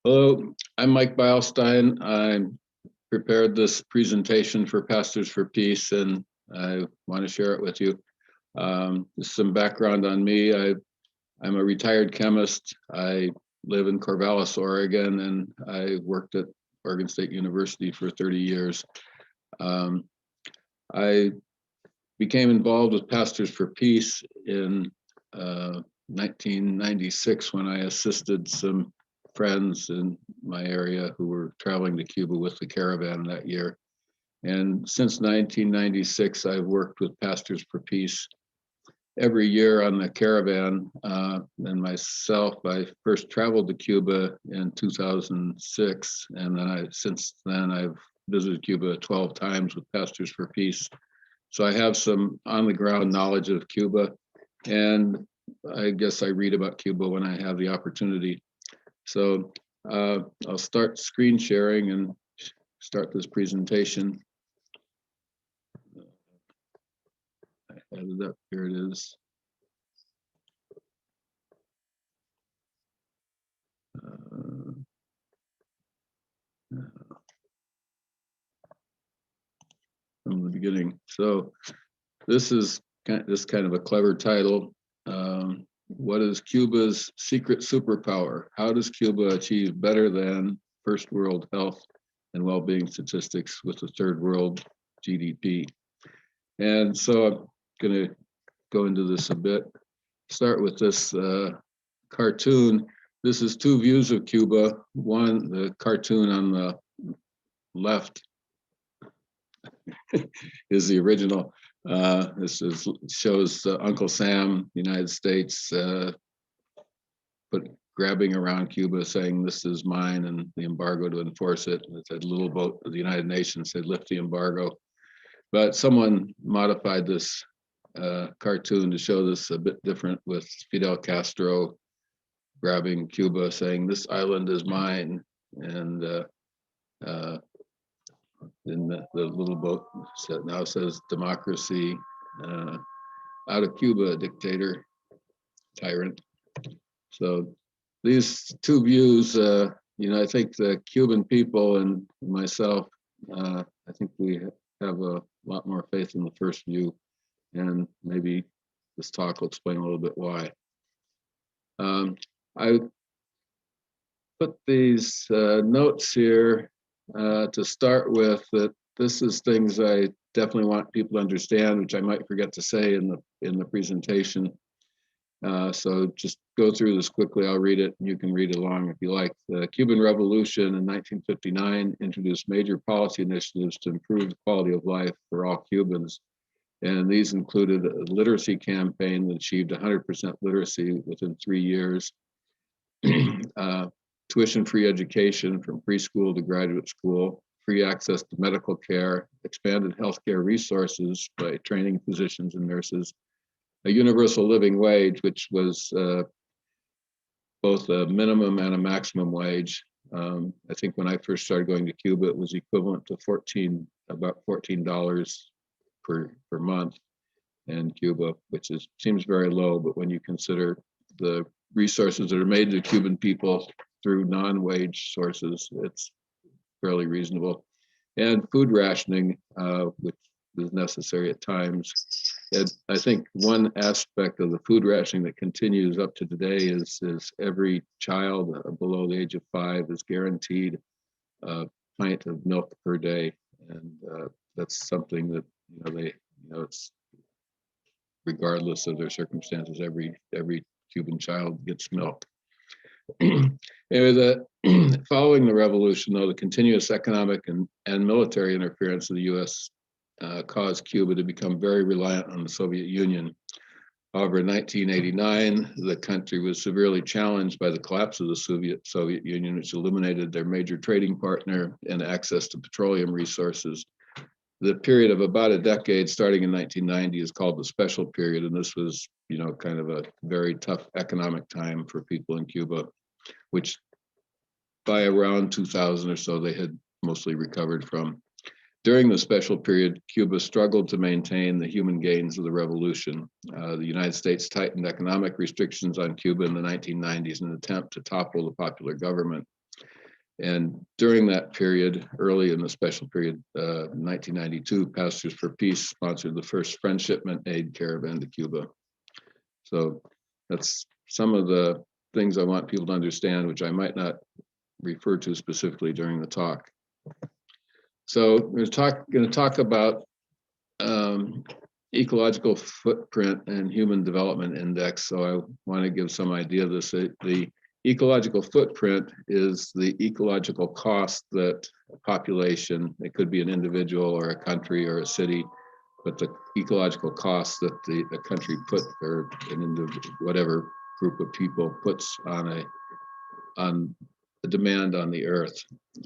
Hello, I'm Mike Beilstein. I prepared this presentation for Pastors for Peace, and I want to share it with you. Just some background on me. I'm a retired chemist. I live in Corvallis, Oregon, and I worked at Oregon State University for 30 years. I became involved with Pastors for Peace in 1996 when I assisted some friends in my area who were traveling to Cuba with the caravan that year. And since 1996, I've worked with Pastors for Peace every year on the caravan. And myself, I first traveled to Cuba in 2006. And then since then, I've visited Cuba 12 times with Pastors for Peace. So I have some on the ground knowledge of Cuba. And I guess I read about Cuba when I have the opportunity. So I'll start screen sharing and start this presentation. I had it up, here it is. From the beginning. So this is kind of a clever title. What is Cuba's secret superpower? How does Cuba achieve better than first world health and well-being statistics with the third world GDP? And so I'm going to go into this a bit. Start with this cartoon. This is two views of Cuba. One, the cartoon on the left is the original. Shows Uncle Sam, United States, grabbing around Cuba, saying this is mine, and the embargo to enforce it. And it said little boat of the United Nations said lift the embargo. But someone modified this cartoon to show this a bit different, with Fidel Castro grabbing Cuba, saying this island is mine, and in the little boat now says democracy, out of Cuba, dictator, tyrant. So these two views, I think the Cuban people and myself, I think we have a lot more faith in the first view, and maybe this talk will explain a little bit why. I put these notes here to start with, that this is things I definitely want people to understand, which I might forget to say in the presentation. So just go through this quickly. I'll read it and you can read along if you like. The Cuban Revolution in 1959 introduced major policy initiatives to improve the quality of life for all Cubans. And these included a literacy campaign that achieved 100% literacy within 3 years, tuition-free education from preschool to graduate school, free access to medical care, expanded healthcare resources by training physicians and nurses, a universal living wage, which was both a minimum and a maximum wage. I think when I first started going to Cuba, it was equivalent to about $14 per month in Cuba, which seems very low, but when you consider the resources that are made to Cuban people through non-wage sources, it's fairly reasonable. And food rationing, which is necessary at times. And I think one aspect of the food rationing that continues up to today is every child below the age of 5 is guaranteed a pint of milk per day, and that's something that it's regardless of their circumstances, every Cuban child gets milk. Anyway, following the revolution, though, the continuous economic and military interference of the U.S. Caused Cuba to become very reliant on the Soviet Union. However, in 1989, the country was severely challenged by the collapse of the Soviet Union, which eliminated their major trading partner and access to petroleum resources. The period of about a decade, starting in 1990, is called the Special Period, and this was, kind of a very tough economic time for people in Cuba, which by around 2000 or so, they had mostly recovered from. During the Special Period, Cuba struggled to maintain the human gains of the revolution. The United States tightened economic restrictions on Cuba in the 1990s in an attempt to topple the popular government. And during that period, early in the special period, 1992, Pastors for Peace sponsored the first friend shipment aid caravan to Cuba. So that's some of the things I want people to understand, which I might not refer to specifically during the talk. So we're going to talk about ecological footprint and human development index. So I want to give some idea of this. The ecological footprint is the ecological cost that a population, it could be an individual or a country or a city, but the ecological cost that the country put, or an individual, whatever group of people puts on a demand on the earth.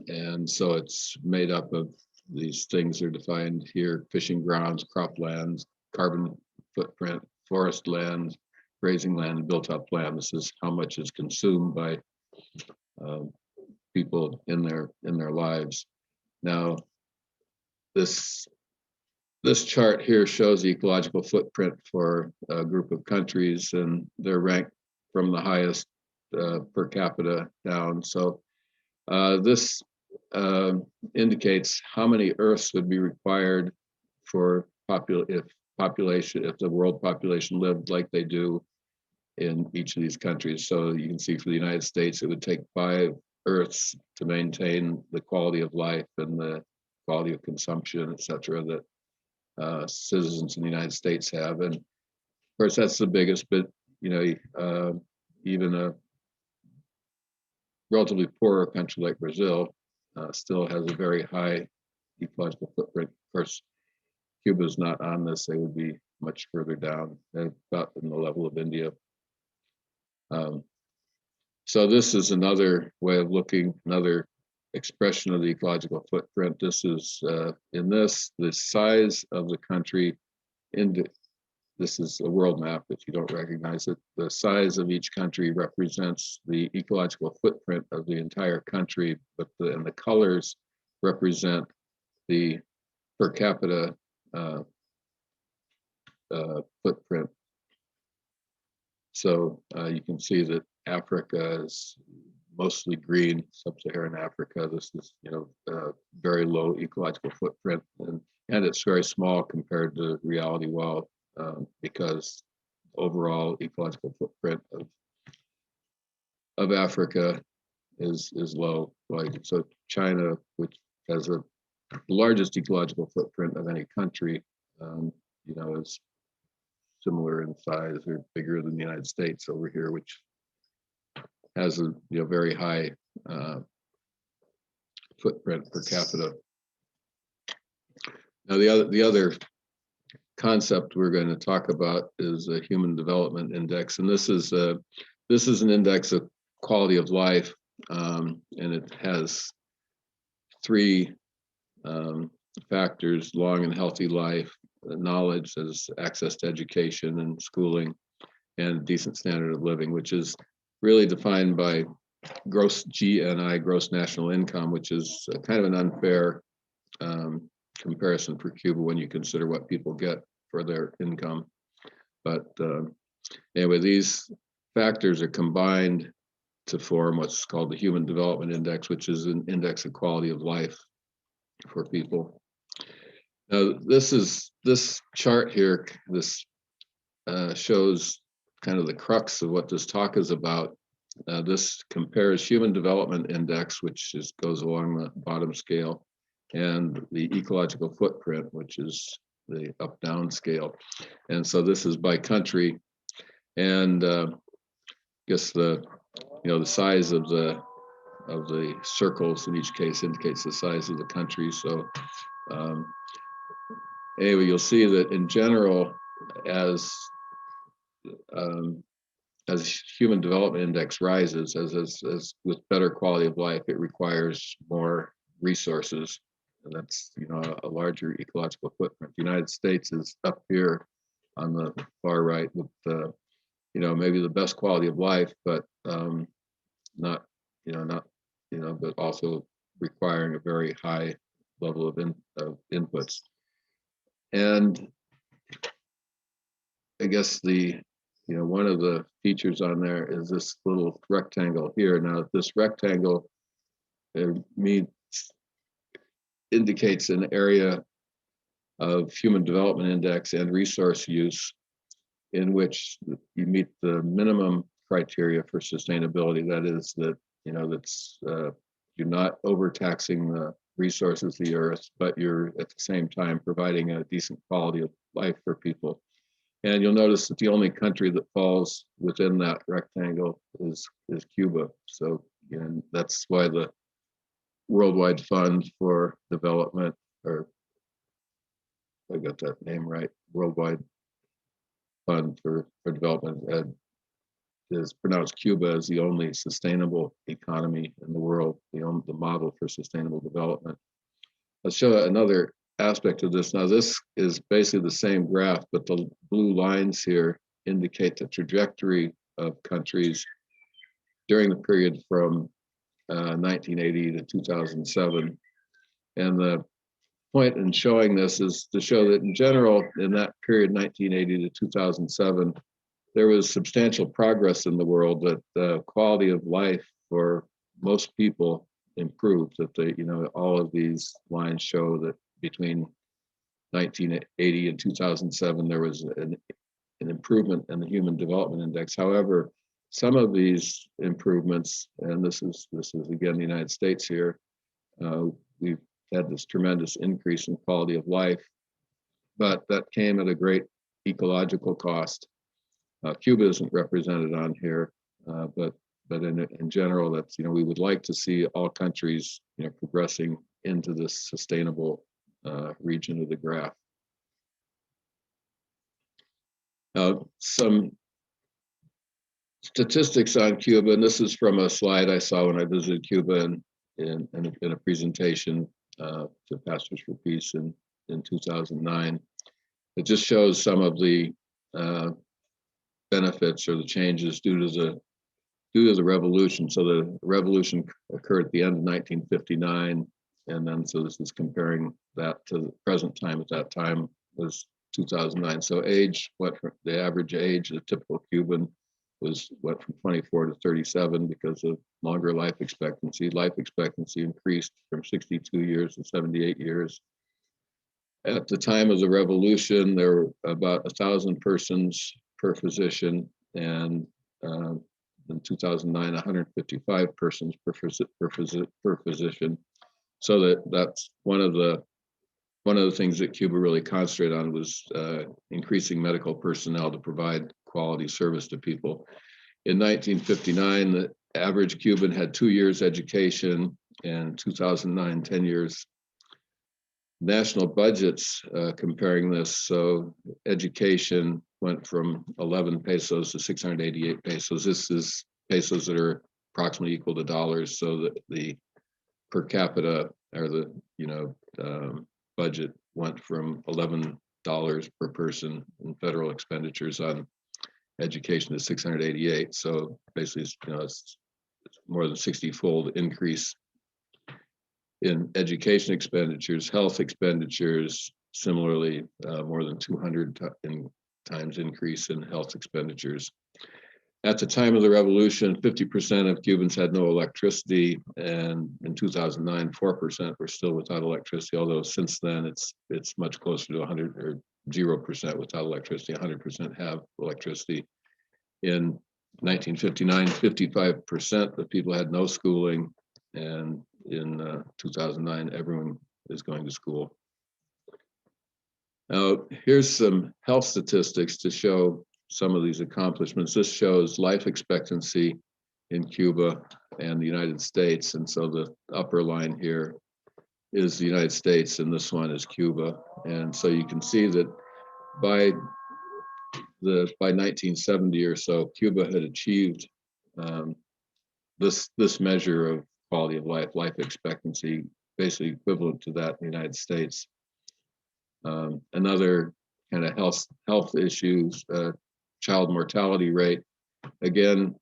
And so it's made up of these things are defined here: fishing grounds, croplands, carbon footprint, forest land, grazing land, built up land. This is how much is consumed by people in their lives. Now, this chart here shows the ecological footprint for a group of countries, and they're ranked from the highest per capita down. So this indicates how many Earths would be required for if the world population lived like they do in each of these countries. So you can see for the United States, it would take 5 Earths to maintain the quality of life and the quality of consumption, et cetera, that citizens in the United States have. And of course, that's the biggest, but even a relatively poorer country like Brazil still has a very high ecological footprint. Of course, Cuba is not on this. They would be much further down, about in the level of India. So this is another way of looking, another expression of the ecological footprint. This is, the size of the country, this is a world map if you don't recognize it. The size of each country represents the ecological footprint of the entire country, but the colors represent the per capita footprint. So you can see that Africa is mostly green, sub-Saharan Africa. This is, very low ecological footprint, and it's very small compared to reality well, because overall ecological footprint of Africa is low. Like, so China, which has the largest ecological footprint of any country, is similar in size or bigger than the United States over here, which has a very high footprint per capita. Now, the other concept we're going to talk about is a human development index, and this is an index of quality of life, and it has 3 factors: long and healthy life, knowledge, as access to education and schooling, and decent standard of living, which is really defined by gross GNI, gross national income, which is kind of an unfair comparison for Cuba when you consider what people get for their income. But anyway, these factors are combined to form what's called the Human Development Index, which is an index of quality of life for people. Now, this chart here, this shows kind of the crux of what this talk is about. This compares Human Development Index, which goes along the bottom scale, and the ecological footprint, which is the up-down scale. And so this is by country, and I guess the size of the circles in each case indicates the size of the country. So anyway, you'll see that in general, as human development index rises, as with better quality of life, it requires more resources, and that's a larger ecological footprint. The United States is up here on the far right with maybe the best quality of life, but but also requiring a very high level of inputs. And I guess one of the features on there is this little rectangle here. Now, this rectangle means indicates an area of Human Development Index and resource use in which you meet the minimum criteria for sustainability. That is that, that's you're not overtaxing the resources of the earth, but you're at the same time providing a decent quality of life for people. And you'll notice that the only country that falls within that rectangle is Cuba. So, and that's why the Worldwide Fund for Development, or I got that name right, Worldwide Fund for Development, is pronounced Cuba as the only sustainable economy in the world, the model for sustainable development. Let's show another aspect of this. Now, this is basically the same graph, but the blue lines here indicate the trajectory of countries during the period from 1980 to 2007. And the point in showing this is to show that in general, in that period, 1980 to 2007, there was substantial progress in the world, that the quality of life for most people improved, that all of these lines show that between 1980 and 2007, there was an improvement in the Human Development Index. However, some of these improvements, and this is again the United States here, we've had this tremendous increase in quality of life, but that came at a great ecological cost. Cuba isn't represented on here, but in general, that's, we would like to see all countries, progressing into this sustainable region of the graph. Some statistics on Cuba, and this is from a slide I saw when I visited Cuba in a presentation to Pastors for Peace in 2009. It just shows some of the benefits or the changes due to the revolution. So the revolution occurred at the end of 1959, and then so this is comparing that to the present time. At that time was 2009. So age went from the average age of a typical Cuban went from 24 to 37 because of longer life expectancy. Life expectancy increased from 62 years to 78 years. At the time of the revolution, there were about 1,000 persons per physician, and in 2009, 155 persons per physician. So that's one of the things that Cuba really concentrated on was increasing medical personnel to provide quality service to people. In 1959, the average Cuban had 2 years education, and 2009, 10 years. National budgets comparing this, so education went from 11 pesos to 688 pesos. This is pesos that are approximately equal to dollars, so that the per capita, or the budget went from $11 per person in federal expenditures on education to 688. So basically, it's more than 60-fold increase in education expenditures. Health expenditures, similarly, more than 200 times increase in health expenditures. At the time of the revolution, 50% of Cubans had no electricity, and in 2009, 4% were still without electricity, although since then it's much closer to 100 or 0% without electricity, 100% have electricity. In 1959, 55% of people had no schooling, and in 2009, everyone is going to school. Now, here's some health statistics to show some of these accomplishments. This shows life expectancy in Cuba and the United States. And so the upper line here is the United States, and this one is Cuba. And so you can see that by 1970 or so, Cuba had achieved this measure of quality of life expectancy, basically equivalent to that in the United States. Another kind of health issues, child mortality rate. Again,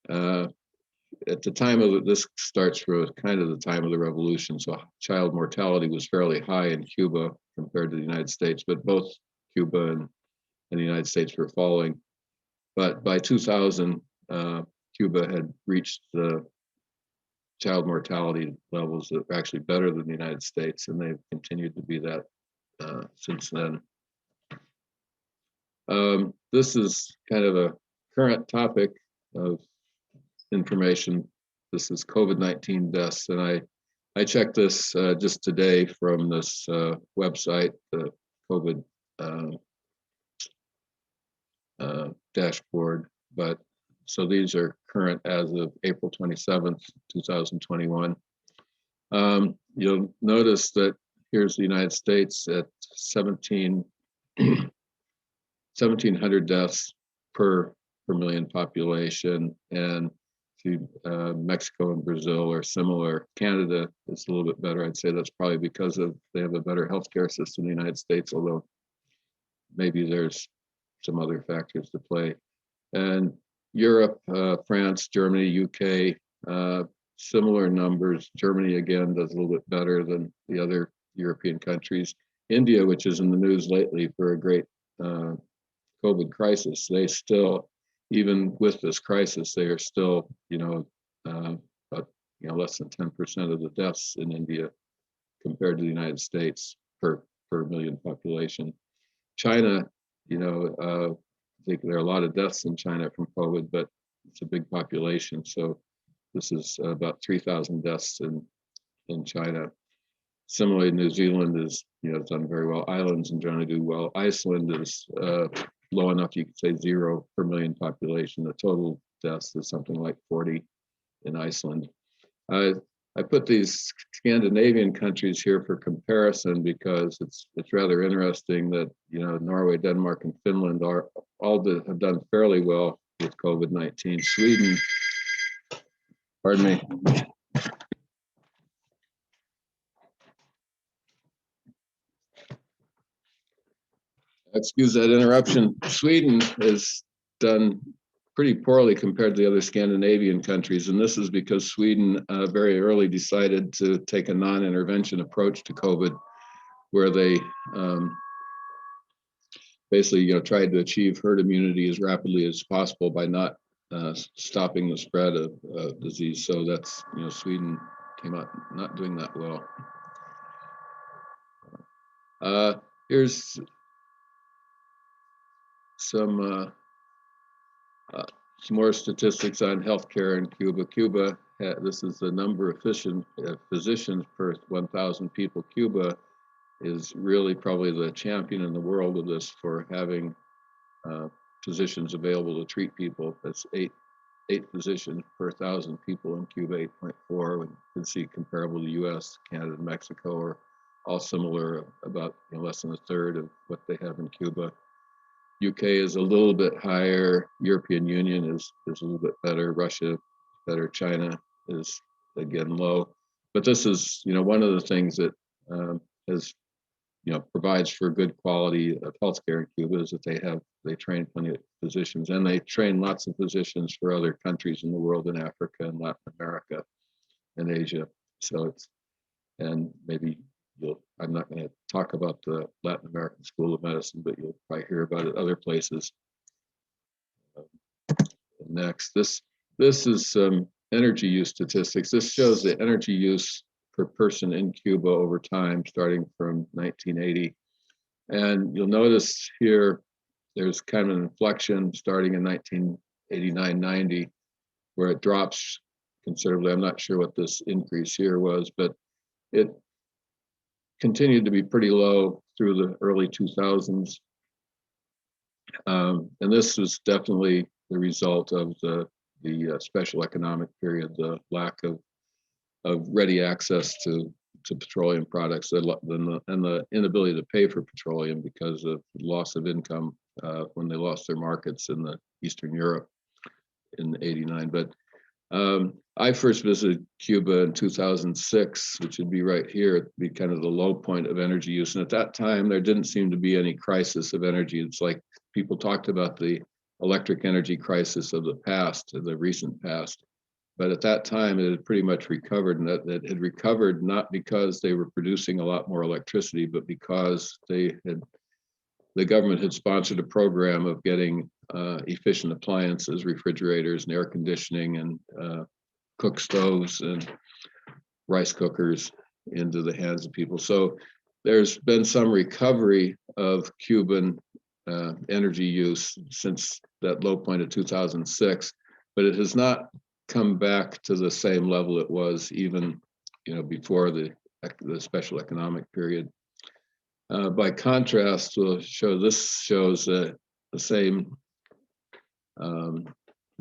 at the time of this starts for kind of the time of the revolution, so child mortality was fairly high in Cuba compared to the United States, but both Cuba and the United States were falling. But by 2000, Cuba had reached the child mortality levels that are actually better than the United States, and they've continued to be that since then. This is kind of a current topic of information. This is COVID-19 deaths, and I checked this just today from this website, the COVID dashboard. But so these are current as of April 27th, 2021. You'll notice that here's the United States at 1,700 deaths per million population, and Mexico and Brazil are similar. Canada is a little bit better. I'd say that's probably because they have a better healthcare system in the United States, although maybe there's some other factors to play. And Europe, France, Germany, UK, similar numbers. Germany, again, does a little bit better than the other European countries. India, which is in the news lately for a great COVID crisis, they still, even with this crisis, they are still, about, less than 10% of the deaths in India compared to the United States per million population. China, I think there are a lot of deaths in China from COVID, but it's a big population. So this is about 3,000 deaths in China. Similarly, New Zealand is, done very well. Islands in general do well. Iceland is low enough you could say 0 per million population. The total deaths is something like 40 in Iceland. I put these Scandinavian countries here for comparison because it's rather interesting that Norway, Denmark, and Finland have done fairly well with COVID-19. Sweden, pardon me. Excuse that interruption. Sweden has done pretty poorly compared to the other Scandinavian countries, and this is because Sweden very early decided to take a non-intervention approach to COVID, where they basically tried to achieve herd immunity as rapidly as possible by not stopping the spread of disease. So that's Sweden came out not doing that well. Here's some more statistics on healthcare in Cuba. Cuba, this is the number of physicians per 1,000 people. Cuba is really probably the champion in the world of this for having physicians available to treat people. That's eight physicians per 1,000 people in Cuba, 8.4. You can see comparable to US, Canada, and Mexico are all similar, about less than a third of what they have in Cuba. UK is a little bit higher. European Union is a little bit better. Russia better. China is again low. But this is one of the things that provides for good quality of healthcare in Cuba is that they train plenty of physicians, and they train lots of physicians for other countries in the world, in Africa and Latin America and Asia. So and maybe I'm not going to talk about the Latin American School of Medicine, but you'll probably hear about it other places. Next, this is some energy use statistics. This shows the energy use per person in Cuba over time, starting from 1980. And you'll notice here, there's kind of an inflection starting in 1989-90, where it drops considerably. I'm not sure what this increase here was, but it continued to be pretty low through the early 2000s. And this was definitely the result of the special economic period, the lack of ready access to petroleum products, and the inability to pay for petroleum because of loss of income when they lost their markets in the Eastern Europe in '89. But I first visited Cuba in 2006, which would be right here. It'd be kind of the low point of energy use. And at that time, there didn't seem to be any crisis of energy. It's like people talked about the electric energy crisis of the past, of the recent past. But at that time, it had pretty much recovered, and that it had recovered not because they were producing a lot more electricity, but because the government had sponsored a program of getting efficient appliances, refrigerators, and air conditioning, and cook stoves and rice cookers into the hands of people. So there's been some recovery of Cuban energy use since that low point of 2006, but it has not come back to the same level it was even, before the special economic period. By contrast, we'll show this shows the same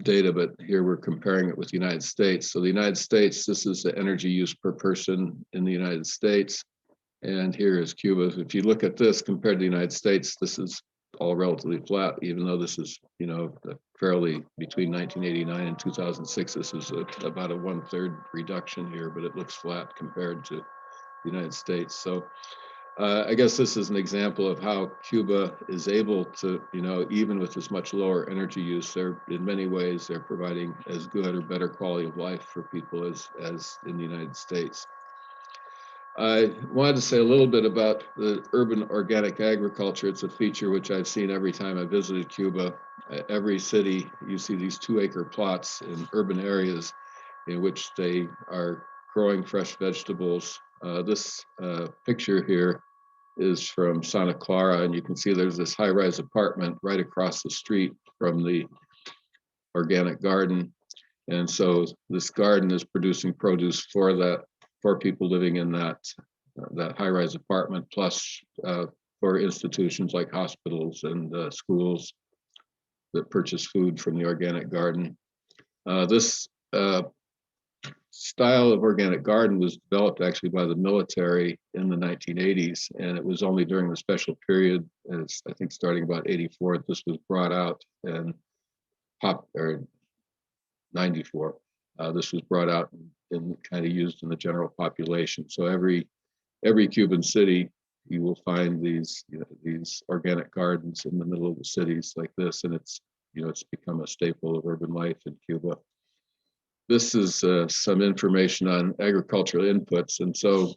data, but here we're comparing it with the United States. So the United States, this is the energy use per person in the United States. And here is Cuba. If you look at this compared to the United States, this is all relatively flat, even though this is, fairly between 1989 and 2006, this is about a 1/3 reduction here, but it looks flat compared to the United States. So I guess this is an example of how Cuba is able to, even with this much lower energy use, they're in many ways they're providing as good or better quality of life for people as in the United States. I wanted to say a little bit about the urban organic agriculture. It's a feature which I've seen every time I visited Cuba. Every city, you see these 2-acre plots in urban areas in which they are growing fresh vegetables. This picture here is from Santa Clara, and you can see there's this high-rise apartment right across the street from the organic garden. And so this garden is producing produce for people living in that high-rise apartment, plus for institutions like hospitals and schools that purchase food from the organic garden. This style of organic garden was developed actually by the military in the 1980s, and it was only during the special period, I think starting about 84, this was brought out, and 94, this was brought out and kind of used in the general population. So every Cuban city, you will find these organic gardens in the middle of the cities like this, and it's become a staple of urban life in Cuba. This is some information on agricultural inputs, and so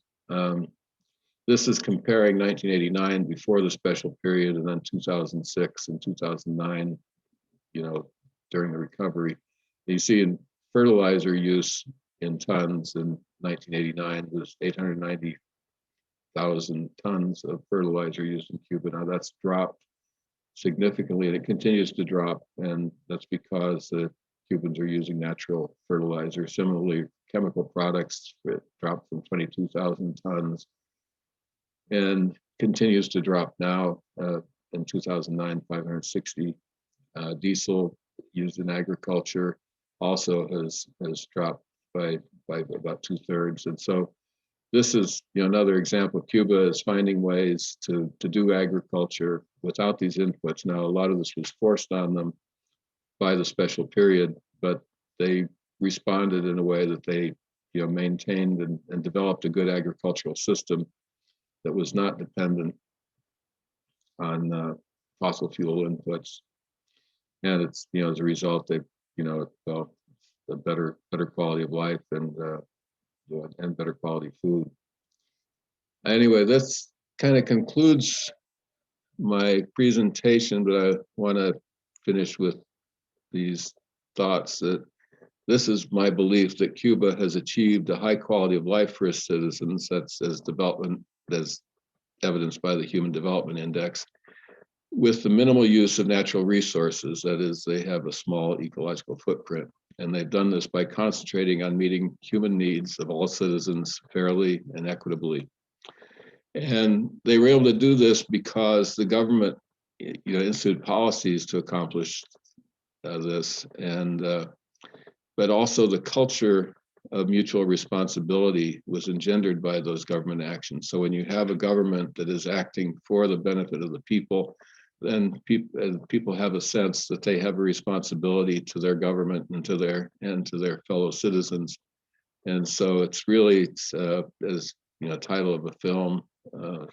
this is comparing 1989 before the special period, and then 2006 and 2009, during the recovery. And you see in fertilizer use in tons in 1989 was 890,000 tons of fertilizer used in Cuba. Now that's dropped significantly, and it continues to drop, and that's because the Cubans are using natural fertilizer. Similarly, chemical products dropped from 22,000 tons and continues to drop now. In 2009, 560. Diesel used in agriculture also has dropped by about 2/3. And so this is another example. Cuba is finding ways to do agriculture without these inputs. Now, a lot of this was forced on them by the special period, but they responded in a way that they maintained and developed a good agricultural system that was not dependent on fossil fuel inputs. And it's as a result they developed a better quality of life and better quality food. Anyway, this kind of concludes my presentation, but I want to finish with these thoughts that this is my belief that Cuba has achieved a high quality of life for its citizens. That's as evidenced by the Human Development Index, with the minimal use of natural resources. That is, they have a small ecological footprint. And they've done this by concentrating on meeting human needs of all citizens fairly and equitably. And they were able to do this because the government instituted policies to accomplish this, and but also the culture of mutual responsibility was engendered by those government actions. So when you have a government that is acting for the benefit of the people, then people have a sense that they have a responsibility to their government and to their fellow citizens. And so it's really, as title of a film that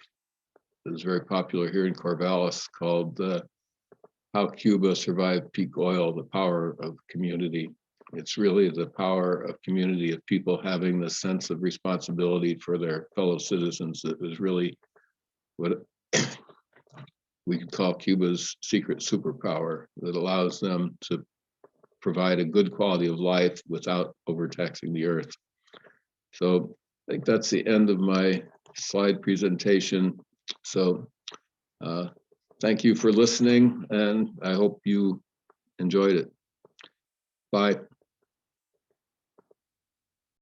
is very popular here in Corvallis, called How Cuba Survived Peak Oil: The Power of Community. It's really the power of community, of people having the sense of responsibility for their fellow citizens, that was really what we could call Cuba's secret superpower, that allows them to provide a good quality of life without overtaxing the earth. So I think that's the end of my slide presentation. So thank you for listening, and I hope you enjoyed it. Bye.